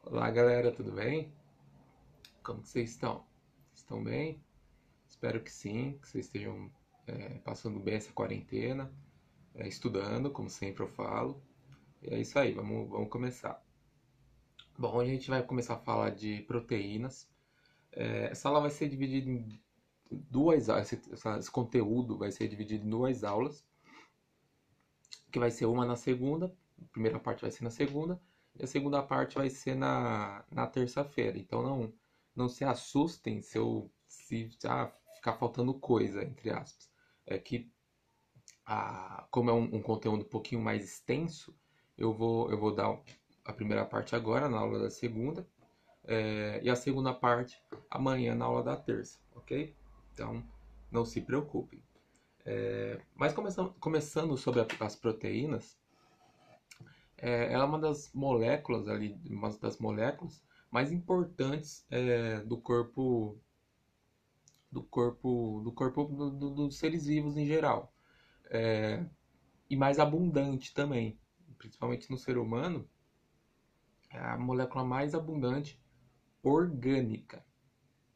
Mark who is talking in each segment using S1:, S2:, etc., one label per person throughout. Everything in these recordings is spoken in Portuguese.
S1: Olá galera, tudo bem? Como que vocês estão? Estão bem? Espero que sim, que vocês estejam passando bem essa quarentena, estudando, como sempre eu falo. E é isso aí, vamos começar. Bom, hoje a gente vai começar a falar de proteínas. Essa aula vai ser dividida em duas aulas, esse conteúdo vai ser dividido em duas aulas, que vai ser uma na segunda, a primeira parte vai ser na segunda, e a segunda parte vai ser na terça-feira. Então não se assustem se ficar faltando coisa, entre aspas. É que como é um conteúdo um pouquinho mais extenso, eu vou dar a primeira parte agora, na aula da segunda, e a segunda parte amanhã na aula da terça, ok? Então não se preocupem. Mas começando sobre as proteínas, ela é uma das moléculas ali, uma das moléculas mais importantes dos seres vivos em geral. E mais abundante também, principalmente no ser humano, é a molécula mais abundante orgânica.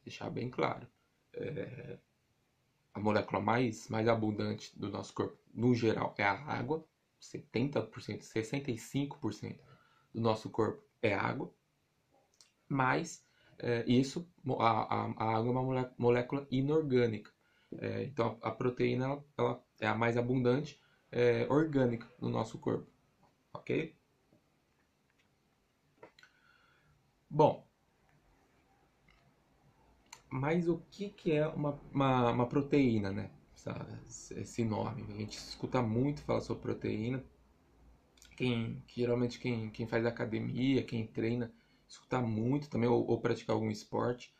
S1: Deixar bem claro. A molécula mais abundante do nosso corpo, no geral, é a água. 70%, 65% do nosso corpo é água. Mas isso, a água é uma molécula inorgânica. Então a proteína ela é a mais abundante orgânica no nosso corpo, ok? Bom, mas o que é uma proteína, né? Esse nome. A gente escuta muito falar sobre proteína. Geralmente quem faz academia, quem treina, escuta muito também, ou pratica algum esporte,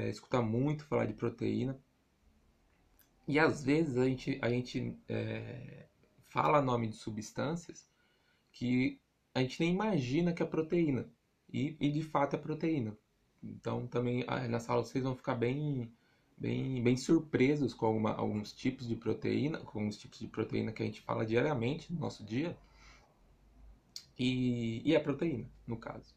S1: escuta muito falar de proteína. E às vezes a gente fala nome de substâncias que a gente nem imagina que é proteína. E de fato é proteína. Então também na sala vocês vão ficar bem surpresos com alguns tipos de proteína, com alguns tipos de proteína que a gente fala diariamente no nosso dia. E é proteína, no caso.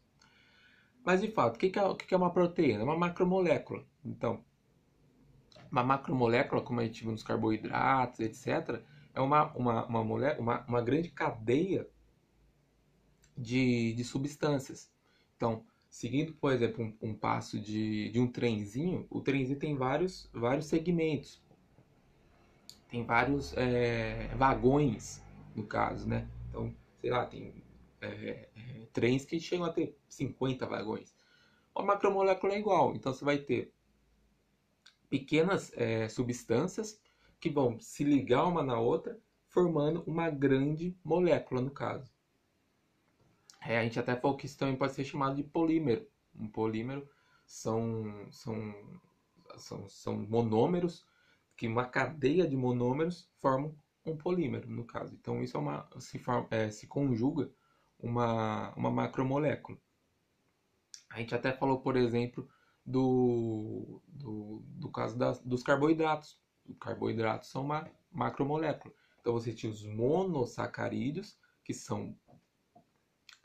S1: Mas de fato, o que é uma proteína? É uma macromolécula. Então, uma macromolécula, como a gente viu nos carboidratos, etc., é uma grande cadeia de substâncias. Então, seguindo, por exemplo, um passo de um trenzinho, o trenzinho tem vários segmentos, tem vários vagões, no caso, né? Então, sei lá, tem trens que chegam a ter 50 vagões. A macromolécula é igual, então você vai ter pequenas substâncias que vão se ligar uma na outra, formando uma grande molécula, no caso. A gente até falou que isso também pode ser chamado de polímero. Um polímero são, são, são monômeros, que uma cadeia de monômeros formam um polímero, no caso. Então isso se conjuga uma macromolécula. A gente até falou, por exemplo, do caso dos carboidratos. Os carboidratos são uma macromolécula. Então você tinha os monossacarídeos, que são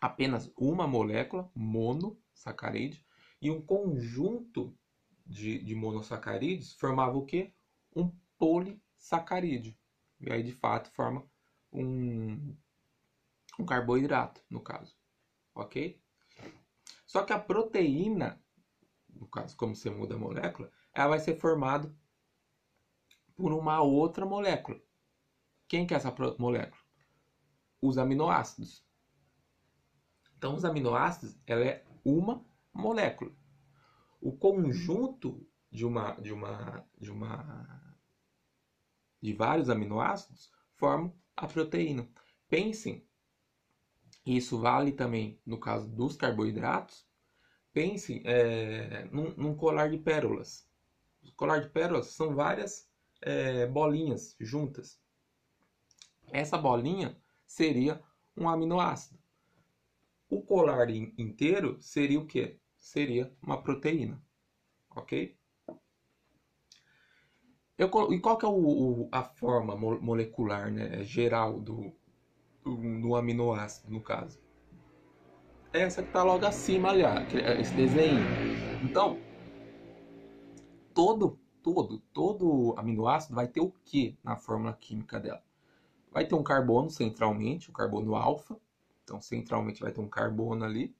S1: apenas uma molécula, monossacarídeo, e um conjunto de monossacarídeos formava o quê? Um polissacarídeo. E aí, de fato, forma um, um carboidrato, no caso. Ok? Só que a proteína, no caso, como você muda a molécula, ela vai ser formada por uma outra molécula. Quem que é essa molécula? Os aminoácidos. Então, os aminoácidos, ela é uma molécula. O conjunto de vários aminoácidos formam a proteína. Pensem, e isso vale também no caso dos carboidratos. Pensem num colar de pérolas. O colar de pérolas são várias bolinhas juntas. Essa bolinha seria um aminoácido. O colar inteiro seria o quê? Seria uma proteína, ok? E qual que é a forma molecular, né, geral do aminoácido, no caso? é essa que está logo acima ali, ó, esse desenho. Então, todo aminoácido vai ter o que na fórmula química dela? Vai ter um carbono centralmente, o carbono alfa. Então, centralmente vai ter um carbono ali.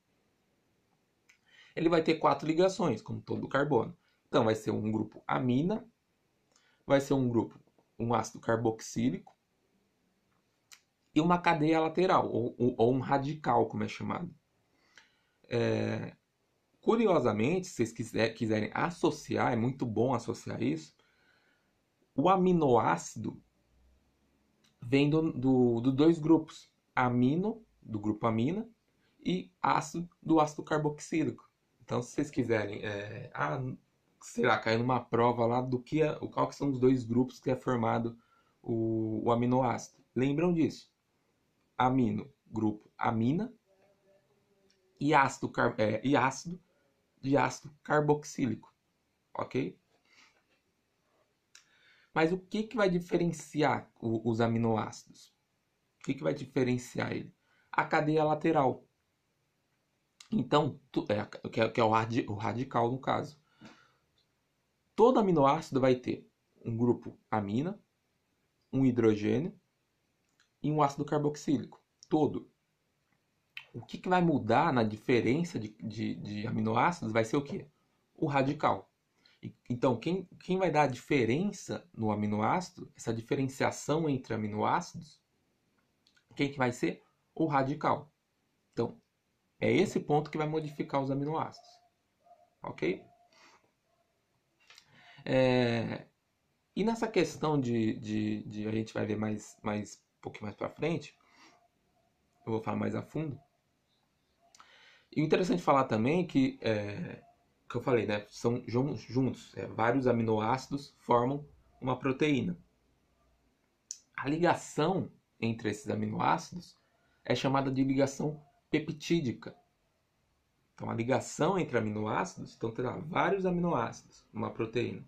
S1: Ele vai ter 4 ligações, como todo carbono. Então, vai ser um grupo amina, vai ser um ácido carboxílico e uma cadeia lateral, ou um radical, como é chamado. Curiosamente, se vocês quiserem associar, é muito bom associar isso, o aminoácido vem do dois grupos, amino, do grupo amina, e ácido, do ácido carboxílico. Então, se vocês quiserem, sei lá, cair numa prova lá do qual que são os dois grupos que é formado o aminoácido. Lembram disso? Amino, grupo amina, e ácido de ácido carboxílico, ok? Mas o que vai diferenciar os aminoácidos? O que vai diferenciar ele? A cadeia lateral. Então, que é o radical no caso. Todo aminoácido vai ter um grupo amina, um hidrogênio e um ácido carboxílico. Todo. O que vai mudar na diferença de aminoácidos vai ser o quê? O radical. Então, quem vai dar a diferença no aminoácido, essa diferenciação entre aminoácidos, quem que vai ser? O radical. Então, é esse ponto que vai modificar os aminoácidos. Ok? E nessa questão a gente vai ver um pouquinho mais para frente, eu vou falar mais a fundo. E o interessante falar também que eu falei, né? São juntos, vários aminoácidos formam uma proteína. A ligação entre esses aminoácidos é chamada de ligação peptídica. Então, a ligação entre aminoácidos, então terá vários aminoácidos numa proteína.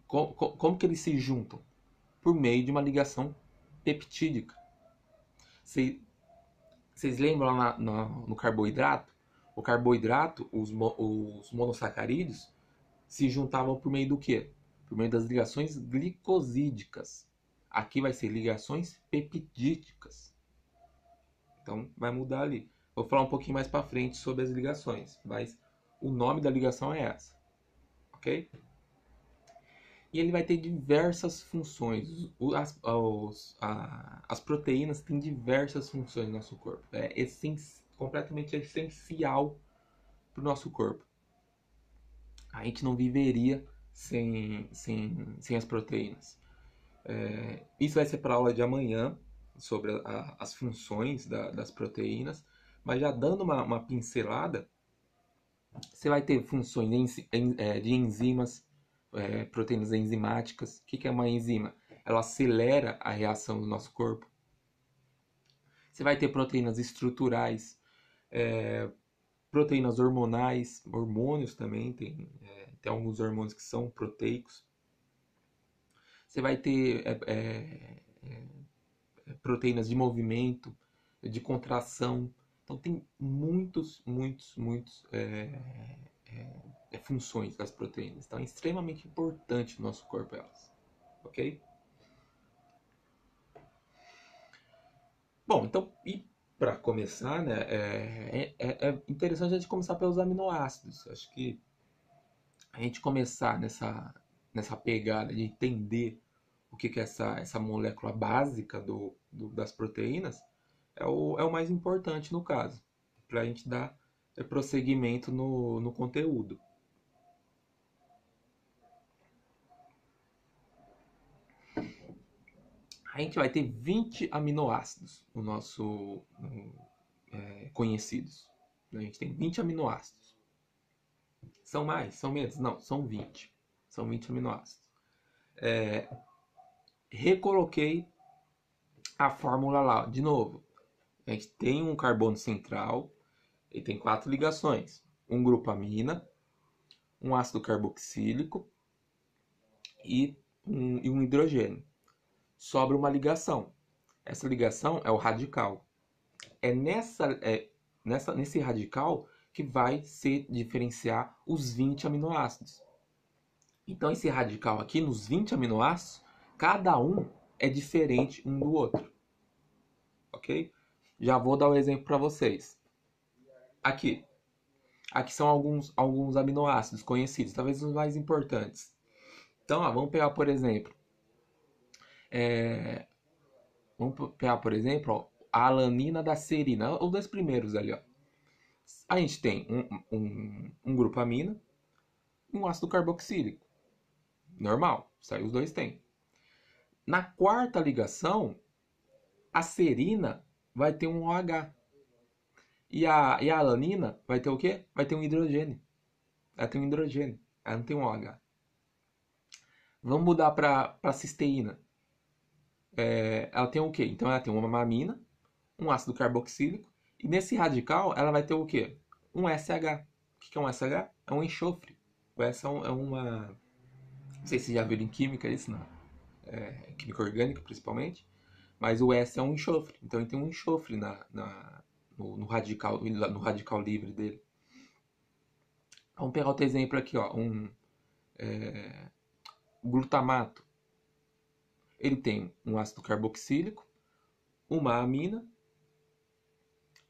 S1: Como que eles se juntam? Por meio de uma ligação peptídica. Vocês lembram lá no carboidrato? O carboidrato, os monossacarídeos, se juntavam por meio do quê? Por meio das ligações glicosídicas. Aqui vai ser ligações peptídicas. Então vai mudar ali. Vou falar um pouquinho mais para frente sobre as ligações, mas o nome da ligação é essa. Ok? E ele vai ter diversas funções. As proteínas têm diversas funções no nosso corpo. É completamente essencial para o nosso corpo. A gente não viveria sem as proteínas. Isso vai ser para a aula de amanhã, sobre as funções das proteínas. Mas já dando uma pincelada, você vai ter funções de enzimas, proteínas enzimáticas. O que é uma enzima? Ela acelera a reação do nosso corpo. Você vai ter proteínas estruturais, proteínas hormonais, hormônios também, tem alguns hormônios que são proteicos. Você vai ter proteínas de movimento, de contração. Então tem muitos funções das proteínas. Então é extremamente importante no nosso corpo elas. Ok? Bom, então, e para começar, né, é interessante a gente começar pelos aminoácidos. Acho que a gente começar nessa pegada de entender o que é essa molécula básica das proteínas é o mais importante no caso, para a gente dar prosseguimento no conteúdo. A gente vai ter 20 aminoácidos no nosso conhecidos. A gente tem 20 aminoácidos. São mais? São menos? Não, são 20. São 20 aminoácidos. Recoloquei a fórmula lá. De novo, a gente tem um carbono central e tem 4 ligações. Um grupo amina, um ácido carboxílico e um hidrogênio. Sobra uma ligação. Essa ligação é o radical. nesse radical que vai se diferenciar os 20 aminoácidos. Então, esse radical aqui, nos 20 aminoácidos, cada um é diferente um do outro. Ok? Já vou dar um exemplo para vocês. Aqui são alguns aminoácidos conhecidos, talvez os mais importantes. Então, vamos pegar, por exemplo, a alanina da serina, os dois primeiros ali. Ó. A gente tem um grupo amina e um ácido carboxílico. Normal, isso aí os dois têm. Na quarta ligação, a serina vai ter um OH. E a alanina vai ter o quê? Vai ter um hidrogênio. Ela tem um hidrogênio. Ela não tem um OH. Vamos mudar para a cisteína. Ela tem o quê? Então ela tem uma amina, um ácido carboxílico. E nesse radical ela vai ter o quê? Um SH. O que é um SH? É um enxofre. O S é uma... Não sei se já viram em química isso, não. Química orgânica, principalmente. Mas o S é um enxofre. Então ele tem um enxofre no radical livre dele. Vamos pegar outro exemplo aqui, ó, glutamato. Ele tem um ácido carboxílico, uma amina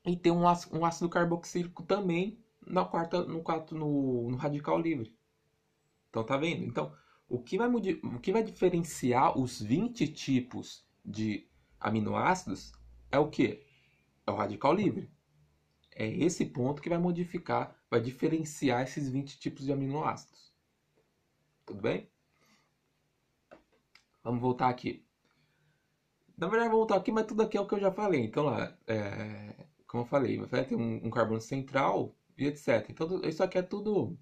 S1: e tem um ácido carboxílico também no radical livre. Então tá vendo? Então o que vai diferenciar os 20 tipos de aminoácidos é o que? É o radical livre. É esse ponto que vai diferenciar esses 20 tipos de aminoácidos. Tudo bem? Vamos voltar aqui. Na verdade, vou voltar aqui, mas tudo aqui é o que eu já falei. Então, lá, como eu falei, vai ter um carbono central e etc. Então, isso aqui é tudo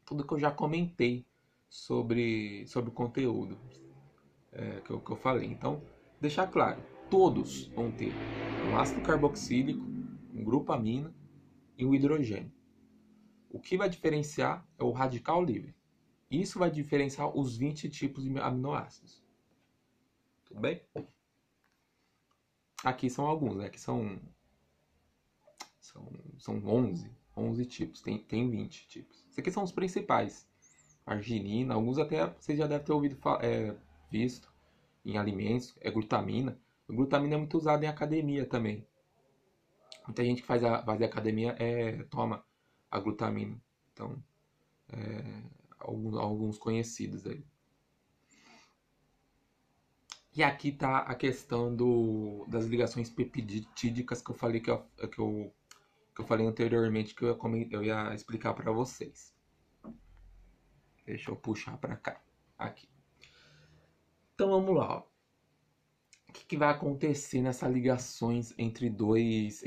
S1: que eu já comentei sobre o conteúdo que eu falei. Então, deixar claro, todos vão ter um ácido carboxílico, um grupo amina e um hidrogênio. O que vai diferenciar é o radical livre. Isso vai diferenciar os 20 tipos de aminoácidos. Tudo bem? Aqui são alguns, né? Aqui são 11 tipos. Tem 20 tipos. Esses aqui são os principais. Arginina, alguns até você já deve ter visto em alimentos. É glutamina. A glutamina é muito usada em academia também. Muita gente que faz academia toma a glutamina. Então, alguns conhecidos aí. E aqui está a questão das ligações peptídicas que eu falei que eu falei anteriormente que eu ia explicar para vocês. Deixa eu puxar para cá. Aqui. Então vamos lá. Ó. O que vai acontecer nessas ligações entre dois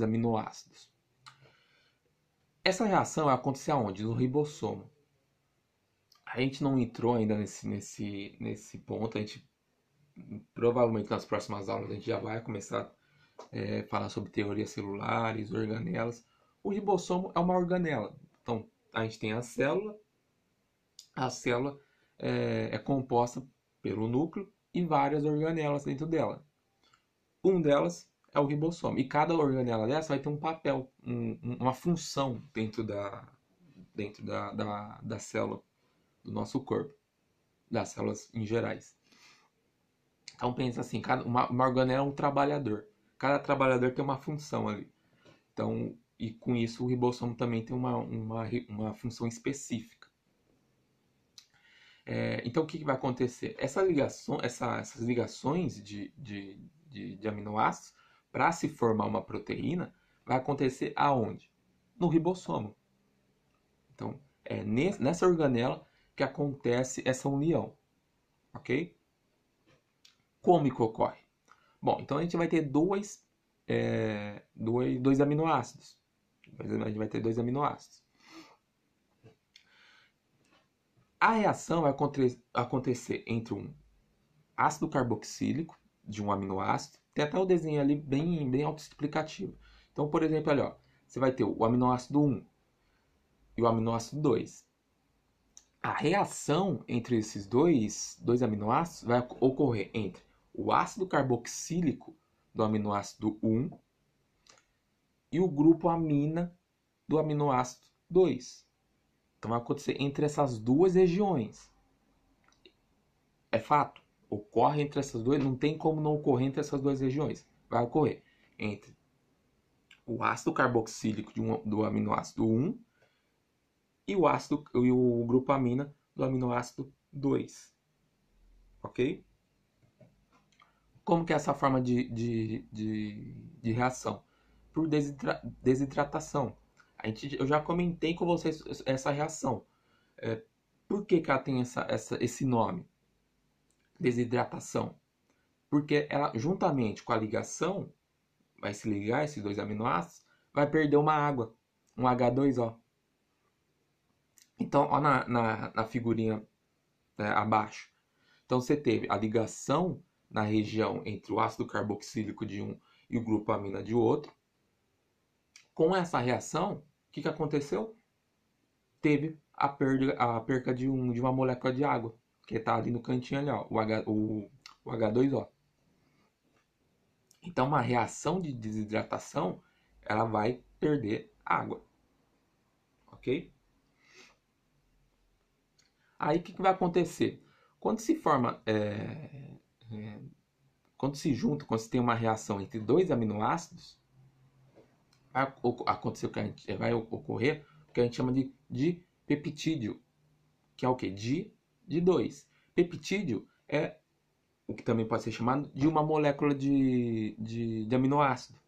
S1: aminoácidos? Essa reação vai acontecer aonde? No ribossomo. A gente não entrou ainda nesse ponto. A gente provavelmente nas próximas aulas a gente já vai começar a falar sobre teorias celulares, organelas. O ribossomo é uma organela. Então a gente tem a célula. A célula é composta pelo núcleo e várias organelas dentro dela. Um delas é o ribossomo. E cada organela dessa vai ter um papel, uma função dentro da célula do nosso corpo, das células em gerais. Então pensa assim, uma organela é um trabalhador. Cada trabalhador tem uma função ali. Então, e com isso o ribossomo também tem uma função específica. Então o que vai acontecer? Essas ligações de aminoácidos, para se formar uma proteína, vai acontecer aonde? No ribossomo. Então, é nessa organela que acontece essa união. Ok? Como que ocorre? Bom, então a gente vai ter dois aminoácidos. A gente vai ter 2 aminoácidos. A reação vai acontecer entre um ácido carboxílico de um aminoácido. Tem até o desenho ali bem autoexplicativo. Então, por exemplo, ali, ó, você vai ter o aminoácido 1 e o aminoácido 2. A reação entre esses dois aminoácidos vai ocorrer entre o ácido carboxílico do aminoácido 1 e o grupo amina do aminoácido 2. Então vai acontecer entre essas duas regiões. É fato. Ocorre entre essas duas, não tem como não ocorrer entre essas duas regiões. Vai ocorrer entre o ácido carboxílico do aminoácido 1 e o grupo amina do aminoácido 2. Ok? Como que é essa forma de reação? Por desidratação. Eu já comentei com vocês essa reação. Por que ela tem esse nome? Desidratação. Porque ela, juntamente com a ligação, vai se ligar esses dois aminoácidos, vai perder uma água, um H2O. Então, ó na figurinha, né, abaixo. Então, você teve a ligação na região entre o ácido carboxílico de um e o grupo amina de outro. Com essa reação, o que aconteceu? Teve a perca de uma molécula de água, que está ali no cantinho ali, ó, o H2O. Então, uma reação de desidratação, ela vai perder água. Ok? Aí, o que vai acontecer? Quando se forma, quando se junta, quando se tem uma reação entre dois aminoácidos, vai acontecer vai ocorrer o que a gente chama de dipeptídeo, que é o que? De 2. Peptídeo é o que também pode ser chamado de uma molécula de aminoácido.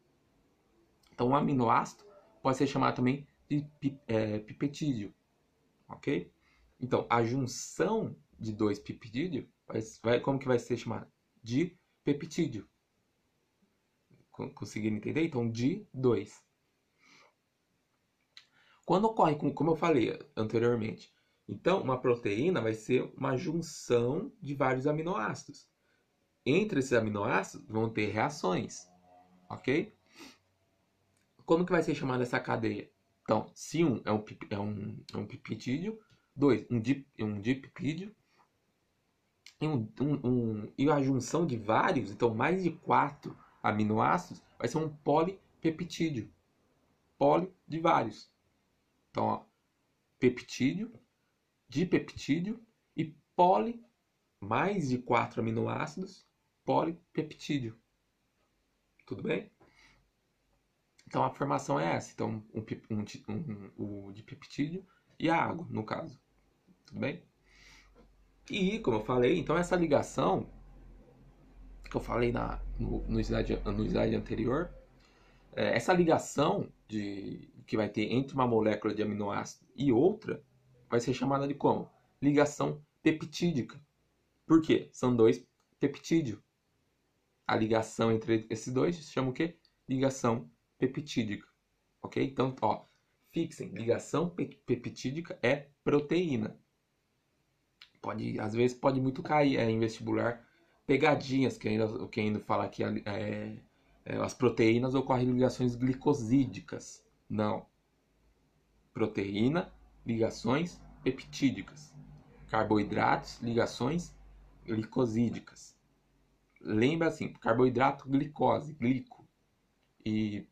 S1: Então, um aminoácido pode ser chamado também de peptídeo, ok? Então, a junção de dois peptídeos, como que vai ser chamado? De peptídeo. Conseguiram entender? Então, de 2. Quando ocorre, como eu falei anteriormente, então uma proteína vai ser uma junção de vários aminoácidos. Entre esses aminoácidos vão ter reações, ok? Como que vai ser chamada essa cadeia? Então, se um é um peptídeo, 2, um dipeptídeo, e a junção de vários, então mais de 4 aminoácidos, vai ser um polipeptídeo. Poli de vários. Então, ó, peptídeo, dipeptídeo e mais de 4 aminoácidos, polipeptídeo. Tudo bem? Então a formação é essa. Então o dipeptídeo e a água, no caso. Tudo bem? E, como eu falei, então essa ligação que eu falei no slide anterior, essa ligação que vai ter entre uma molécula de aminoácido e outra vai ser chamada de como? Ligação peptídica. Por quê? São dois peptídeos. A ligação entre esses dois se chama o quê? Ligação peptídica. Ok? Então, ó, fixem, ligação peptídica é proteína. Às vezes pode muito cair em vestibular pegadinhas, que ainda fala que as proteínas ocorrem ligações glicosídicas. Não. Proteína, ligações peptídicas. Carboidratos, ligações glicosídicas. Lembra assim, carboidrato, glicose, glico. E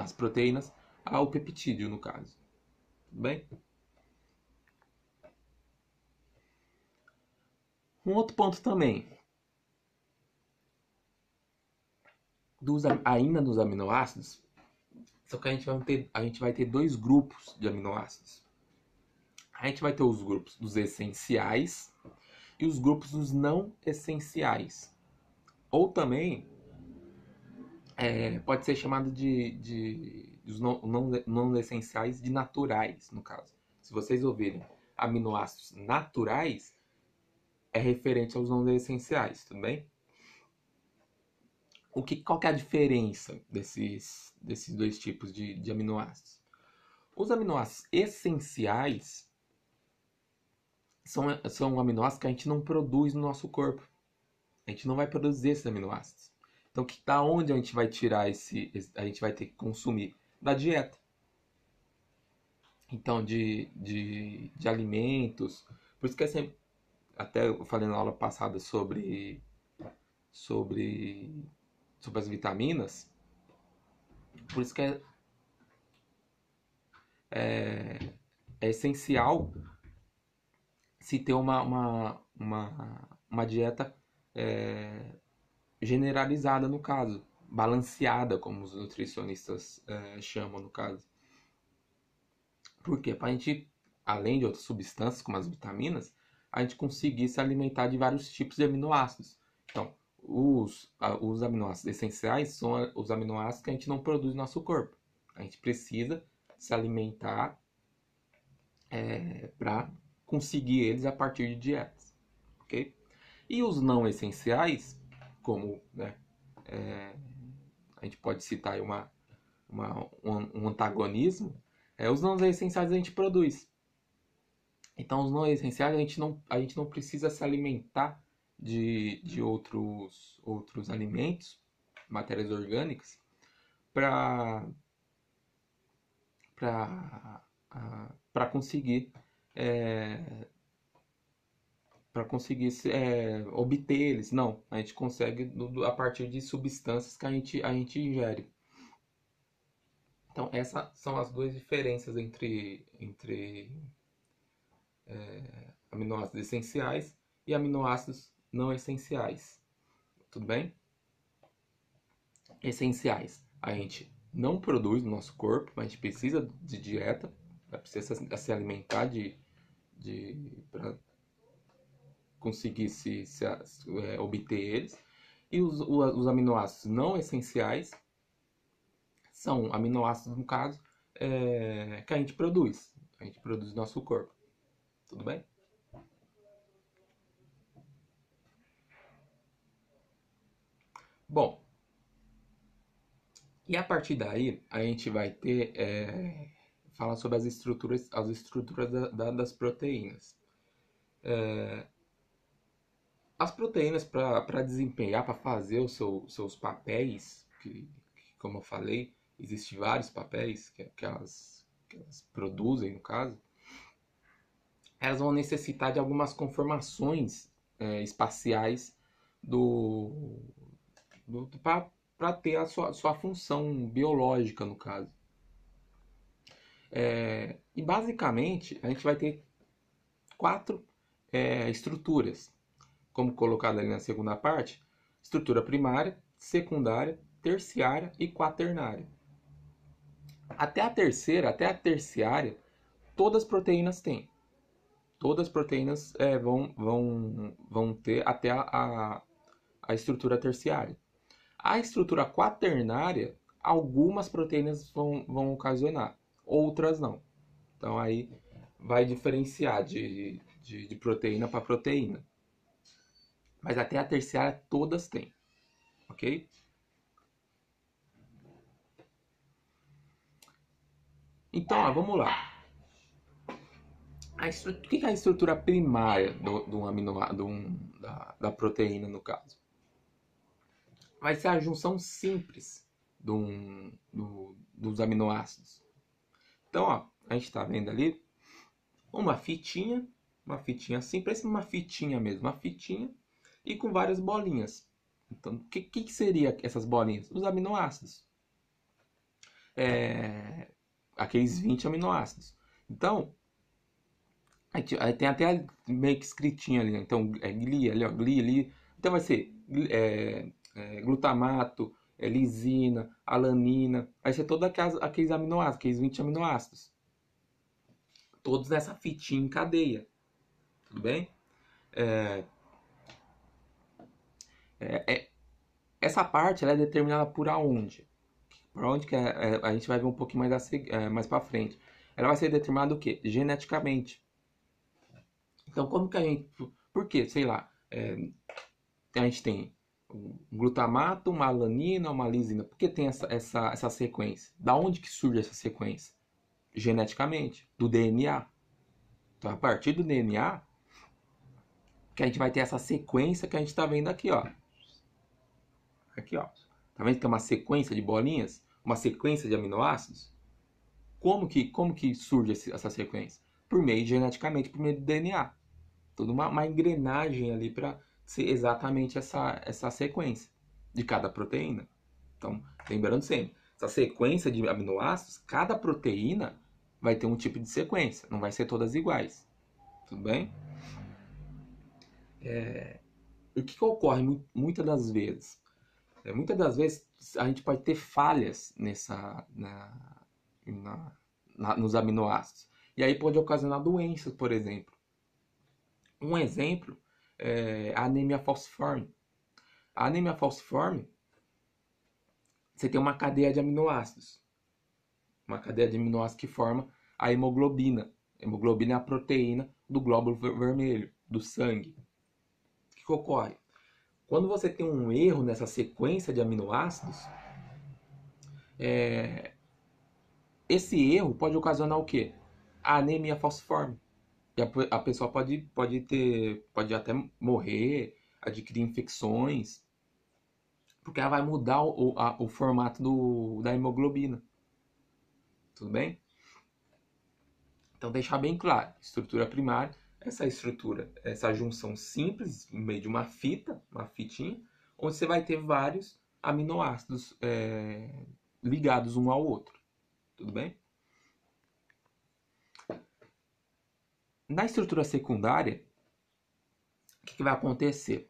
S1: as proteínas ao peptídeo, no caso. Tudo bem? Um outro ponto também. Ainda nos aminoácidos, só que a gente vai ter dois grupos de aminoácidos. A gente vai ter os grupos dos essenciais e os grupos dos não essenciais. Ou também pode ser chamado dos não essenciais de naturais, no caso. Se vocês ouvirem aminoácidos naturais, é referente aos não essenciais, tudo bem? Qual que é a diferença desses dois tipos de aminoácidos? Os aminoácidos essenciais são aminoácidos que a gente não produz no nosso corpo. A gente não vai produzir esses aminoácidos. Então, da onde a gente vai tirar a gente vai ter que consumir? Da dieta. Então, de alimentos. Por isso que é sempre. Até eu falei na aula passada sobre as vitaminas. Por isso que é essencial se ter uma dieta generalizada, no caso, balanceada, como os nutricionistas chamam, no caso. Por quê? Para a gente, além de outras substâncias, como as vitaminas, a gente conseguir se alimentar de vários tipos de aminoácidos. Então, os aminoácidos essenciais são os aminoácidos que a gente não produz no nosso corpo. A gente precisa se alimentar para conseguir eles a partir de dietas, ok? E os não essenciais, como, né, a gente pode citar aí um antagonismo, os não essenciais a gente produz. Então, os não essenciais a gente não precisa se alimentar de outros alimentos, matérias orgânicas, para conseguir obter eles. Não, a gente consegue a partir de substâncias que a gente ingere. Então, essas são as duas diferenças entre aminoácidos essenciais e aminoácidos não essenciais. Tudo bem? Essenciais. A gente não produz no nosso corpo, mas a gente precisa de dieta, precisa se alimentar para conseguir obter eles. E os aminoácidos não essenciais são aminoácidos, no caso, que a gente produz. A gente produz no nosso corpo. Tudo bem? Bom, e a partir daí a gente vai ter falar sobre as estruturas das proteínas. As proteínas, para desempenhar, para fazer os seus papéis, que, como eu falei, existem vários papéis que elas produzem, no caso, elas vão necessitar de algumas conformações espaciais para ter a sua função biológica, no caso. E basicamente a gente vai ter 4 estruturas, como colocado ali na segunda parte: estrutura primária, secundária, terciária e quaternária. Até a terciária, todas as proteínas têm. Todas as proteínas vão ter até a estrutura terciária. A estrutura quaternária, algumas proteínas vão ocasionar, outras não. Então aí vai diferenciar de proteína para proteína. Mas até a terciária todas têm, ok? Então, vamos lá. O que é a estrutura primária da proteína, no caso? Vai ser a junção simples dos aminoácidos. Então, ó, a gente está vendo ali uma fitinha simples, uma fitinha mesmo, uma fitinha e com várias bolinhas. Então, o que seria essas bolinhas? Os aminoácidos. Aqueles 20 aminoácidos. Então, aí tem até meio que escritinho ali, né? Então, glia ali, ó, glia ali. Então vai ser glutamato, lisina, alanina. Vai ser todos aqueles aminoácidos, aqueles 20 aminoácidos. Todos nessa fitinha em cadeia. Tudo bem? Essa parte ela é determinada por aonde? Por onde que a gente vai ver um pouquinho mais para frente. Ela vai ser determinada o quê? Geneticamente. Então, como que a gente... Por quê? Sei lá. A gente tem um glutamato, uma alanina, uma lisina. Por que tem essa sequência? Da onde que surge essa sequência? Geneticamente, do DNA. Então, a partir do DNA, que a gente vai ter essa sequência que a gente está vendo aqui, ó. Aqui, ó. Tá vendo que tem uma sequência de bolinhas? Uma sequência de aminoácidos? Como que surge essa sequência? Por meio, geneticamente, por meio do DNA. Toda uma engrenagem ali para ser exatamente essa sequência de cada proteína. Então, lembrando sempre, essa sequência de aminoácidos, cada proteína vai ter um tipo de sequência, não vai ser todas iguais. Tudo bem? O que ocorre muitas das vezes? Muitas das vezes a gente pode ter falhas nos aminoácidos. E aí pode ocasionar doenças, por exemplo. Um exemplo é a anemia falciforme. A anemia falciforme, você tem uma cadeia de aminoácidos. Uma cadeia de aminoácidos que forma a hemoglobina. A hemoglobina é a proteína do glóbulo vermelho, do sangue. O que ocorre? Quando você tem um erro nessa sequência de aminoácidos, esse erro pode ocasionar o quê? A anemia falciforme. E a pessoa pode até morrer, adquirir infecções, porque ela vai mudar o formato da hemoglobina. Tudo bem? Então, deixar bem claro, estrutura primária, essa junção simples, no meio de uma fitinha, onde você vai ter vários aminoácidos ligados um ao outro. Tudo bem? Na estrutura secundária, o que vai acontecer?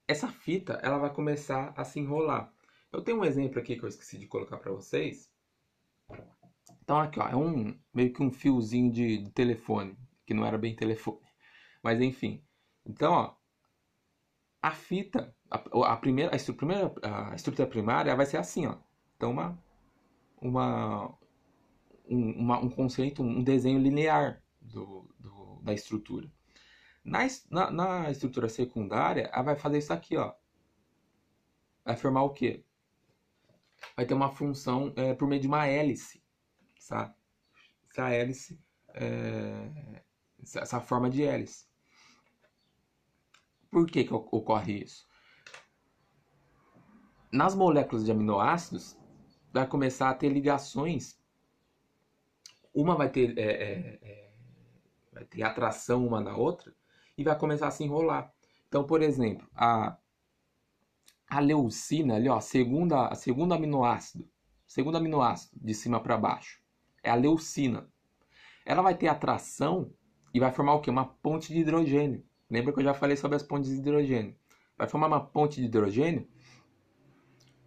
S1: Essa fita ela vai começar a se enrolar. Eu tenho um exemplo aqui que eu esqueci de colocar para vocês. Então aqui, ó, é meio que um fiozinho de telefone, que não era bem telefone. Mas enfim. Então, ó, a fita, a estrutura primária vai ser assim, ó. Então um conceito, um desenho linear da estrutura. Na estrutura secundária, ela vai fazer isso aqui, ó. Vai formar o quê? Vai ter uma função por meio de uma hélice, sabe? Essa hélice, essa forma de hélice. Por que ocorre isso? Nas moléculas de aminoácidos, vai começar a ter ligações. Uma vai ter atração uma na outra e vai começar a se enrolar. Então, por exemplo, a leucina, ali, ó, segundo aminoácido de cima para baixo, é a leucina. Ela vai ter atração e vai formar o quê? Uma ponte de hidrogênio. Lembra que eu já falei sobre as pontes de hidrogênio? Vai formar uma ponte de hidrogênio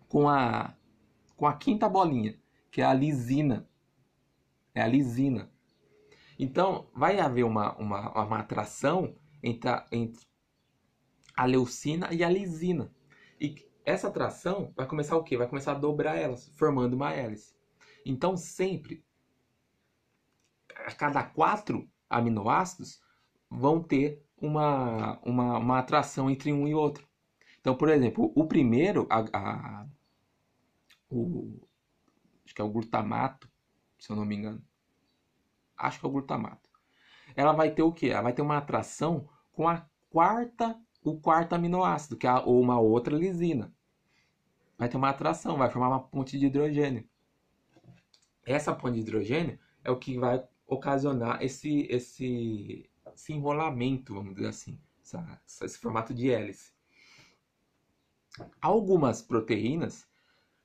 S1: com a quinta bolinha, que é a lisina. É a lisina. Então, vai haver uma atração entre a leucina e a lisina. E essa atração vai começar o quê? Vai começar a dobrar elas, formando uma hélice. Então, sempre, a cada 4 aminoácidos, vão ter uma atração entre um e outro. Então, por exemplo, o primeiro, acho que é o glutamato, se eu não me engano. Acho que é o glutamato. Ela vai ter o quê? Ela vai ter uma atração com o quarto aminoácido, que é ou uma outra lisina. Vai ter uma atração, vai formar uma ponte de hidrogênio. Essa ponte de hidrogênio é o que vai ocasionar esse enrolamento, vamos dizer assim, esse formato de hélice. Algumas proteínas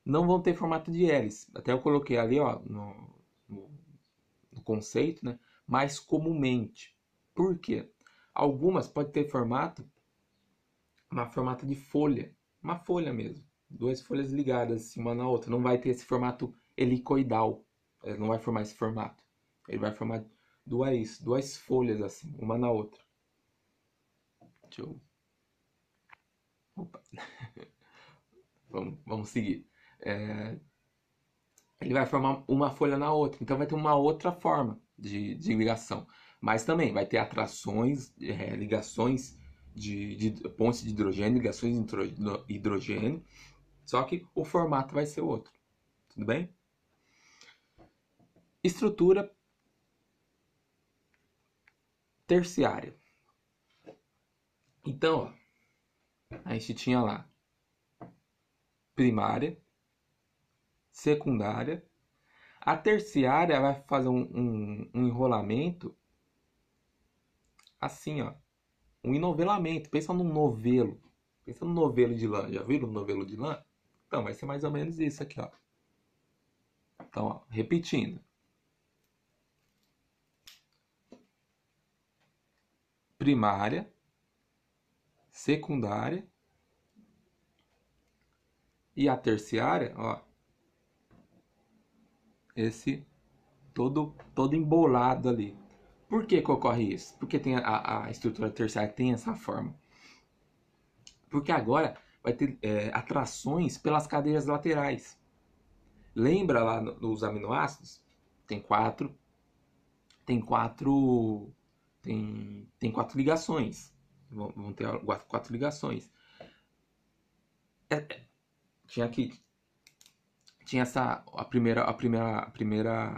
S1: não vão ter formato de hélice. Até eu coloquei ali, ó, no conceito, né? Mais comumente. Por quê? Algumas podem ter uma formato de folha. Uma folha mesmo. 2 folhas ligadas assim, uma na outra. Não vai ter esse formato helicoidal. Ele não vai formar esse formato. Ele vai formar duas folhas assim, uma na outra. Deixa eu... Opa. Vamos seguir. Ele vai formar uma folha na outra. Então vai ter uma outra forma de ligação. Mas também vai ter atrações, ligações de pontes de hidrogênio, ligações de hidrogênio. Só que o formato vai ser outro. Tudo bem? Estrutura terciária. Então, ó, a gente tinha lá primária, secundária. A terciária vai fazer um enrolamento assim, ó. Um enovelamento. Pensa num novelo. Pensa num novelo de lã. Já viram um novelo de lã? Então, vai ser mais ou menos isso aqui, ó. Então, ó, repetindo. Primária, secundária e a terciária, ó, esse todo embolado ali. Por que que ocorre isso? Porque tem a estrutura terciária tem essa forma. Porque agora vai ter atrações pelas cadeias laterais. Lembra lá nos aminoácidos? Tem quatro, tem quatro, tem quatro ligações. Vão ter quatro ligações. Tinha aqui, tinha essa a primeira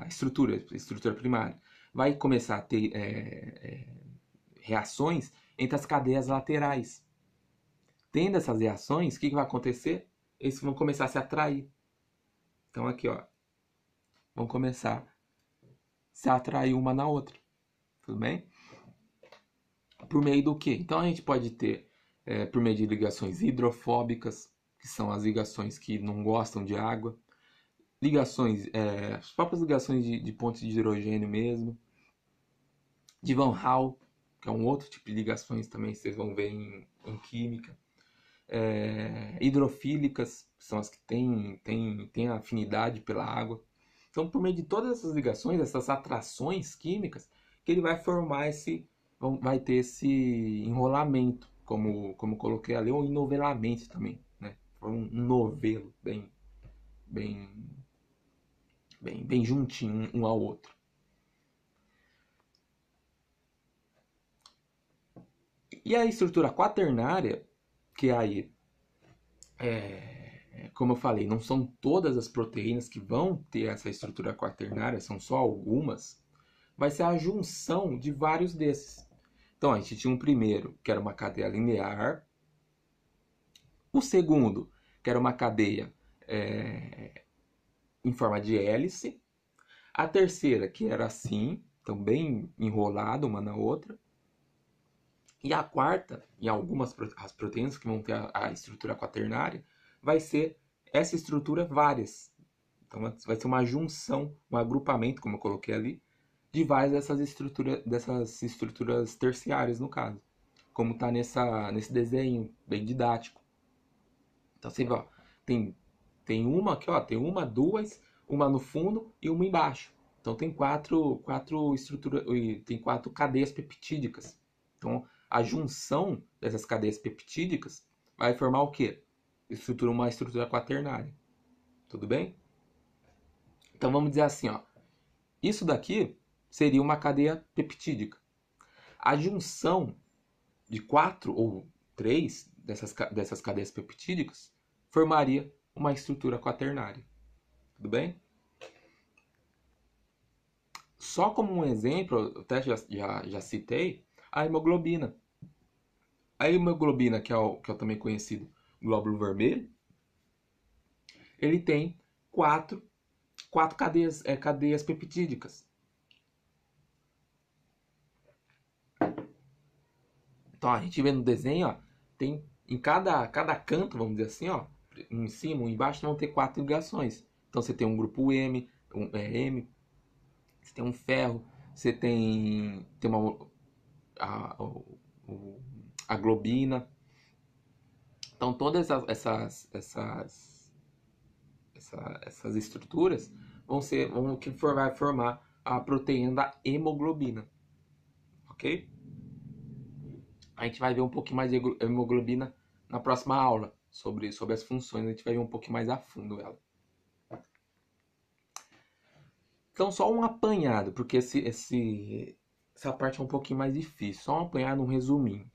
S1: estrutura primária. Vai começar a ter reações entre as cadeias laterais. Tendo essas reações, o que vai acontecer? Eles vão começar a se atrair. Então aqui, ó, vão começar a se atrair uma na outra. Tudo bem? Por meio do quê? Então a gente pode ter, por meio de ligações hidrofóbicas, que são as ligações que não gostam de água, ligações, as próprias ligações de pontos de hidrogênio mesmo, de Van Hal, que é um outro tipo de ligações também, vocês vão ver em química, hidrofílicas, que são as que têm afinidade pela água. Então, por meio de todas essas ligações, essas atrações químicas, que ele vai formar vai ter esse enrolamento, como coloquei ali, ou enovelamento também, né? Um novelo bem juntinho um ao outro. E a estrutura quaternária, que aí, como eu falei, não são todas as proteínas que vão ter essa estrutura quaternária, são só algumas, vai ser a junção de vários desses. Então, a gente tinha um primeiro, que era uma cadeia linear. O segundo, que era uma cadeia em forma de hélice. A terceira, que era assim, então bem enrolada uma na outra. E a quarta, em algumas as proteínas que vão ter a estrutura quaternária, vai ser essa estrutura várias. Então vai ser uma junção, um agrupamento, como eu coloquei ali, de várias dessas estruturas terciárias, no caso. Como está nesse desenho bem didático. Então você vê, ó, tem uma aqui, ó, tem uma, duas, uma no fundo e uma embaixo. Então tem quatro estruturas, tem quatro cadeias peptídicas. Então a junção dessas cadeias peptídicas vai formar o quê? Uma estrutura quaternária. Tudo bem? Então vamos dizer assim, ó, isso daqui seria uma cadeia peptídica. A junção de quatro ou três dessas cadeias peptídicas formaria uma estrutura quaternária. Tudo bem? Só como um exemplo, eu até já citei, a hemoglobina. A hemoglobina, que é o também conhecido glóbulo vermelho, ele tem quatro cadeias peptídicas. Então a gente vê no desenho, ó, tem em cada canto, vamos dizer assim, ó, um em cima, um embaixo, vão ter quatro ligações. Então você tem um grupo M, M, você tem um ferro, você tem a globina. Então todas essas estruturas vai formar a proteína da hemoglobina, ok? A gente vai ver um pouquinho mais de hemoglobina na próxima aula, sobre as funções, a gente vai ver um pouquinho mais a fundo ela. Então, só um apanhado, porque essa parte é um pouquinho mais difícil. Só um apanhado, um resuminho.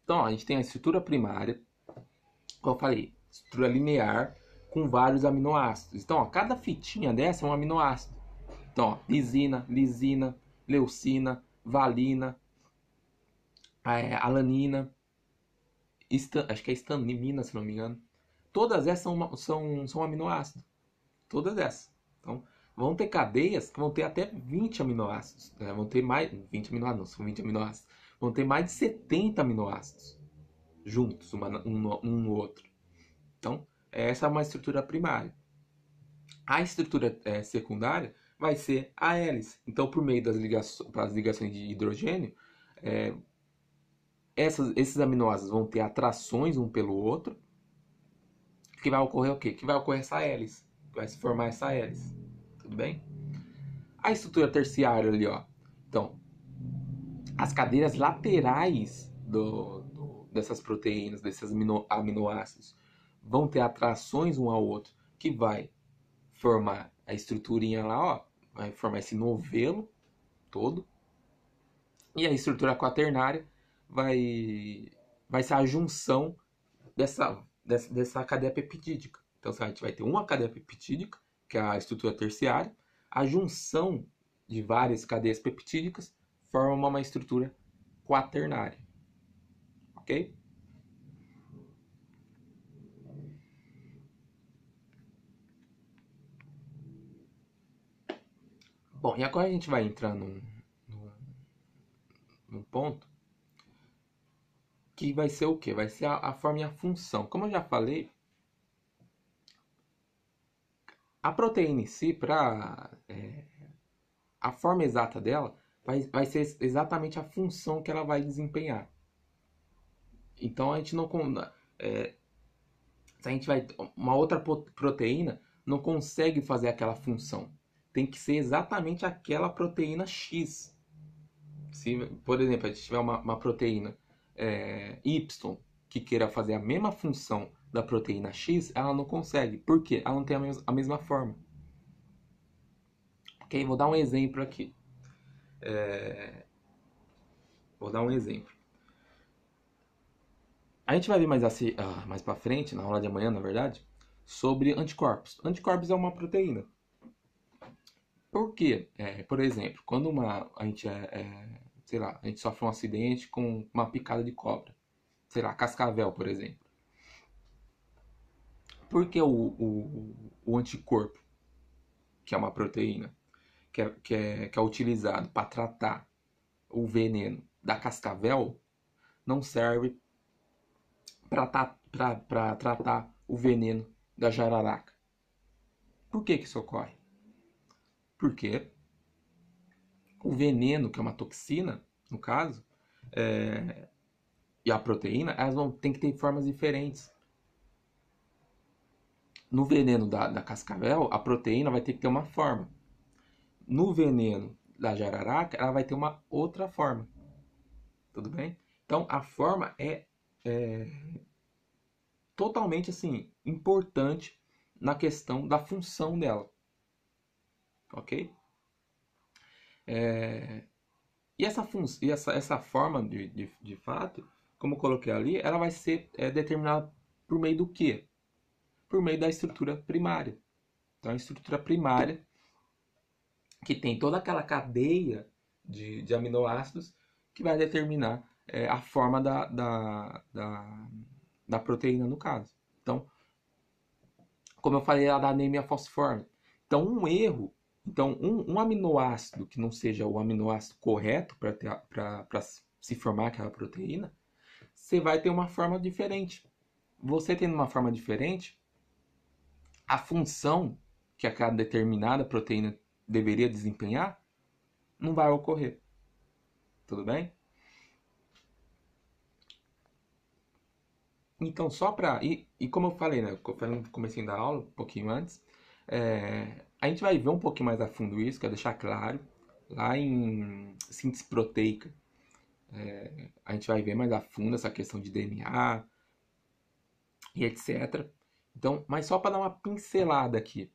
S1: Então, ó, a gente tem a estrutura primária, como eu falei, estrutura linear com vários aminoácidos. Então, ó, cada fitinha dessa é um aminoácido. Então, ó, lisina, leucina, valina, alanina, acho que é estanimina, se não me engano. Todas essas são aminoácidos. Todas essas. Então, vão ter cadeias que vão ter até 20 aminoácidos. Né? Vão ter mais. 20 aminoácidos, não, são 20 aminoácidos. Vão ter mais de 70 aminoácidos juntos, um no outro. Então, Essa é uma estrutura primária. A estrutura secundária vai ser a hélice. Então, por meio das ligações de hidrogênio, é, esses aminoácidos vão ter atrações um pelo outro, que vai ocorrer o quê? Que vai ocorrer essa hélice, vai se formar essa hélice, tudo bem? A estrutura terciária ali, ó. Então, as cadeiras laterais dessas proteínas, desses aminoácidos, vão ter atrações um ao outro, que vai formar a estruturinha lá, ó, vai formar esse novelo todo. E a estrutura quaternária vai ser a junção dessa cadeia peptídica. Então, a gente vai ter uma cadeia peptídica, que é a estrutura terciária, a junção de várias cadeias peptídicas forma uma estrutura quaternária. Ok? Bom, e agora a gente vai entrar num ponto que vai ser o quê? Vai ser a forma e a função. Como eu já falei, a proteína em si, a forma exata dela, vai ser exatamente a função que ela vai desempenhar. Então a gente não. Se a gente vai. Uma outra proteína não consegue fazer aquela função. Tem que ser exatamente aquela proteína X. Se, por exemplo, a gente tiver uma proteína Y que queira fazer a mesma função da proteína X, ela não consegue. Por quê? Ela não tem a mesma forma. Ok? Vou dar um exemplo aqui. Vou dar um exemplo. A gente vai ver mais pra frente, na aula de amanhã, na verdade, sobre anticorpos. Anticorpos é uma proteína. Por quê? Por exemplo, quando a gente sei lá, a gente sofre um acidente com uma picada de cobra. Sei lá, cascavel, por exemplo. Por que o anticorpo, que é uma proteína, que é utilizado para tratar o veneno da cascavel, não serve para tratar o veneno da jararaca? Por que isso ocorre? Porque o veneno, que é uma toxina, no caso, e a proteína, elas tem que ter formas diferentes. No veneno da cascavel, a proteína vai ter que ter uma forma. No veneno da jararaca, ela vai ter uma outra forma. Tudo bem? Então, a forma é totalmente assim importante na questão da função dela. Ok? E essa forma, de fato, como eu coloquei ali, ela vai ser determinada por meio do quê? Por meio da estrutura primária. Então, a estrutura primária, que tem toda aquela cadeia de aminoácidos, que vai determinar a forma da proteína, no caso. Então, como eu falei, ela dá anemia falciforme. Então, um aminoácido que não seja o aminoácido correto para se formar aquela proteína, você vai ter uma forma diferente. Você tendo uma forma diferente, a função que aquela determinada proteína deveria desempenhar não vai ocorrer. Tudo bem? Então, só para. E como eu falei, né? Eu falei no comecinho da aula, um pouquinho antes, a gente vai ver um pouquinho mais a fundo isso, quero deixar claro. Lá em síntese proteica, a gente vai ver mais a fundo essa questão de DNA e etc. Então, mas só para dar uma pincelada aqui,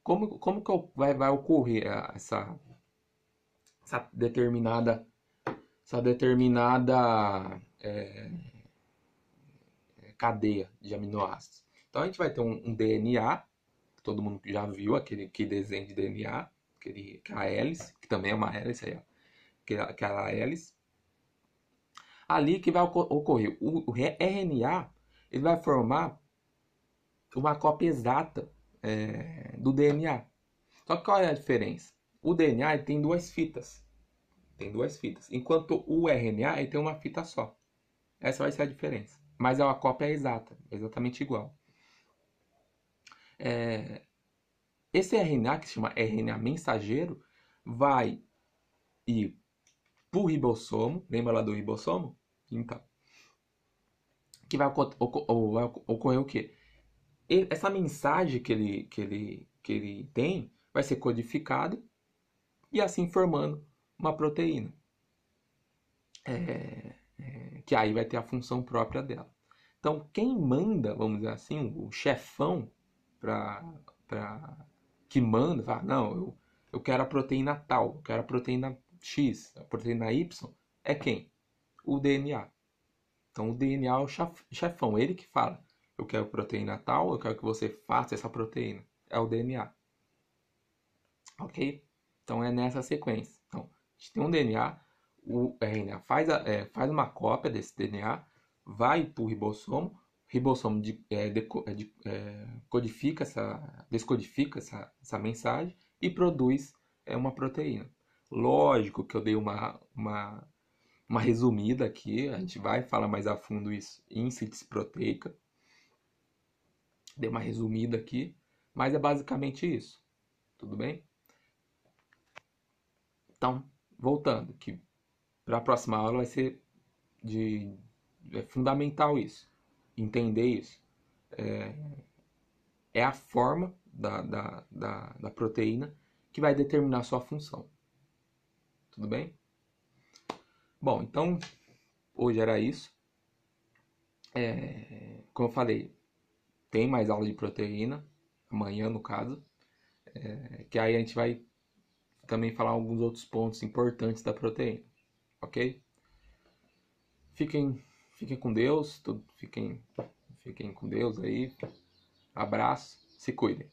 S1: como que vai ocorrer essa determinada cadeia de aminoácidos? Então a gente vai ter um DNA, todo mundo já viu aquele desenho de DNA, aquela hélice, que também é uma hélice aí, ó, aquela hélice. Ali que vai ocorrer o RNA, ele vai formar uma cópia exata do DNA. Só que qual é a diferença? O DNA ele tem duas fitas. Enquanto o RNA ele tem uma fita só. Essa vai ser a diferença. mas a cópia é exata, é exatamente igual. Esse RNA, que se chama RNA mensageiro, vai ir para o ribossomo, lembra lá do ribossomo? Então, que vai ocorrer o quê? Essa mensagem que ele tem vai ser codificada e assim formando uma proteína, que aí vai ter a função própria dela. Então, quem manda, vamos dizer assim, o chefão para que manda, fala, não, eu quero a proteína tal, eu quero a proteína X, a proteína Y, é quem? O DNA. Então, o DNA é o chefão, ele que fala, eu quero proteína tal, eu quero que você faça essa proteína. É o DNA. Ok? Então, é nessa sequência. Então, a gente tem um DNA, o RNA faz uma cópia desse DNA, vai para o ribossomo descodifica essa mensagem e produz uma proteína. Lógico que eu dei uma resumida aqui, a gente vai falar mais a fundo isso em síntese proteica. Dei uma resumida aqui, mas é basicamente isso. Tudo bem? Então, voltando, que para a próxima aula vai ser fundamental isso, entender isso. É a forma da proteína que vai determinar a sua função. Tudo bem? Bom, então hoje era isso. Como eu falei, tem mais aula de proteína, amanhã no caso, que aí a gente vai também falar alguns outros pontos importantes da proteína, ok? Fiquem, fiquem com Deus, fiquem com Deus aí. Abraço, se cuidem.